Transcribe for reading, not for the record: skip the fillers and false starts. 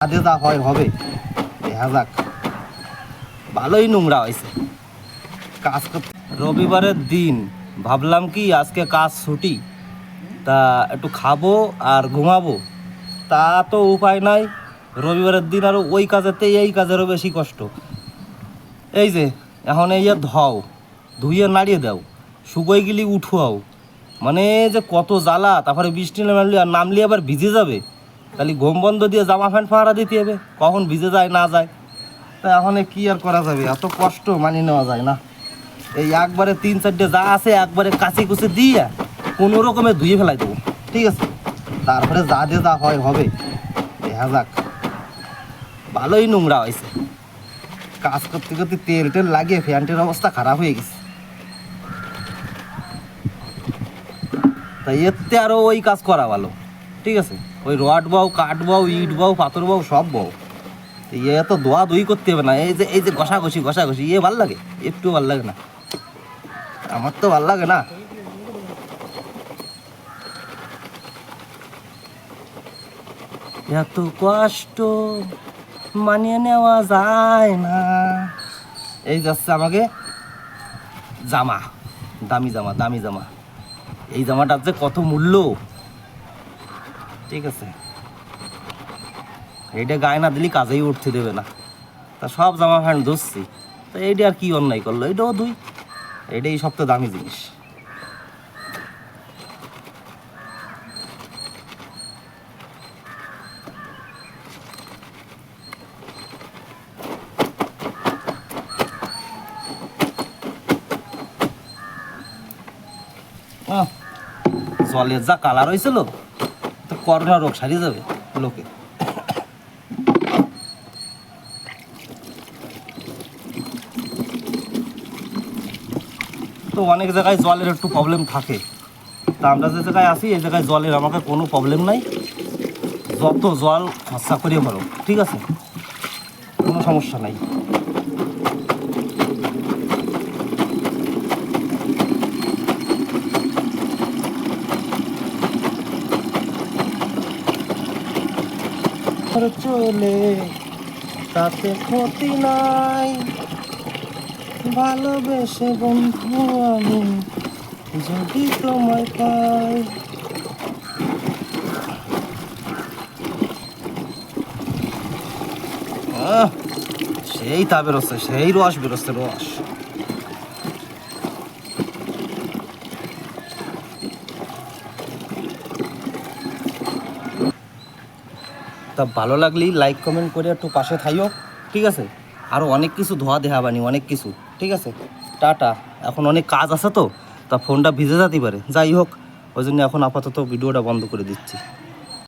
আদে যা হয় হবে, দেখা যাক। ভালোই নোংরা হয়েছে কাজ করতে। রবিবারের দিন ভাবলাম কি আজকে কাজ ছুটি, তা একটু খাবো আর ঘুমাবো। তা তো উপায় নাই, রবিবারের দিন আরও ওই কাজেতে এই কাজেরও বেশি কষ্ট। এই যে এখন এই ধোও, ধুইয়ে নাড়িয়ে দাও, শুকোই গেলি উঠোও, মানে যে কত জ্বালা। তারপরে বৃষ্টি নামলি আর নামলি আবার ভিজে যাবে, তাহলে ঘুম বন্ধ দিয়ে জামা প্যান্ট পাহারা দিতে হবে, কখন ভিজে যায় না যায়। তা এখন কি আর করা যাবে, এত কষ্ট মানিয়ে নেওয়া যায় না। এই একবারে 3-4টে যা আছে একবারে কাচি কুচি দিয়ে কোনো রকমে ধুয়ে ফেলাই দেবো, ঠিক আছে। তারপরে যা দিয়ে যা হয় হবে, দেখা যাক। ভালোই নোংরা হয়েছে কাজ করতে করতে, তেল টেল লাগিয়ে ফ্যানটির অবস্থা খারাপ হয়ে গেছে। তাই এতে আরও ওই কাজ করা ভালো, ঠিক আছে। ওই রড বাও, কাঠ বাও, ইট বাও, পাথর বাও, সব বাও, তো দোয়া দই করতে হবে না। এই যে ঘষাঘষি ভাল লাগে? একটু ভাল লাগে না, আমার তো ভাল লাগে না। এত কষ্ট মানিয়ে নেওয়া যায় না। এই যাচ্ছে আমাকে জামা, দামি জামা, দামি জামা। এই জামাটার যে কত মূল্য, ঠিক আছে। এইটা গায়ে না দিলে কাজেই উঠতে দেবে না। তা সব জামা প্যান্ট ধুচ্ছি, তো এইটা আর কি অন্যায় করলো, এইটাও ধুই। এইটাই সবচেয়ে দামি জিনিস। জলের যা কালার হয়েছিল, তো করোনা রোগ সারিয়ে যাবে লোকে। তো অনেক জায়গায় জলের একটু প্রবলেম থাকে, তা আমরা যে জায়গায় আছি এই জায়গায় জলের আমাকে কোনো প্রবলেম নাই। যত জল খরচা করিয়ে পারো, ঠিক আছে, কোনো সমস্যা নাই। চলে তাতে ক্ষতি নাই, ভালোবেসে বন্ধু আমি যদি তোমায় পাই। সেই তা বেরোচ্ছে, সেই রস বেরোচ্ছে, রস। তা ভালো লাগলেই লাইক কমেন্ট করে একটু পাশে থাইও, ঠিক আছে। আরও অনেক কিছু ধোয়া দেখাবানি, অনেক কিছু, ঠিক আছে। টাটা। এখন অনেক কাজ আছে তো, তা ফোনটা ভিজে যেতে পারে, যাই হোক, ওই জন্য এখন আপাতত ভিডিওটা বন্ধ করে দিচ্ছি।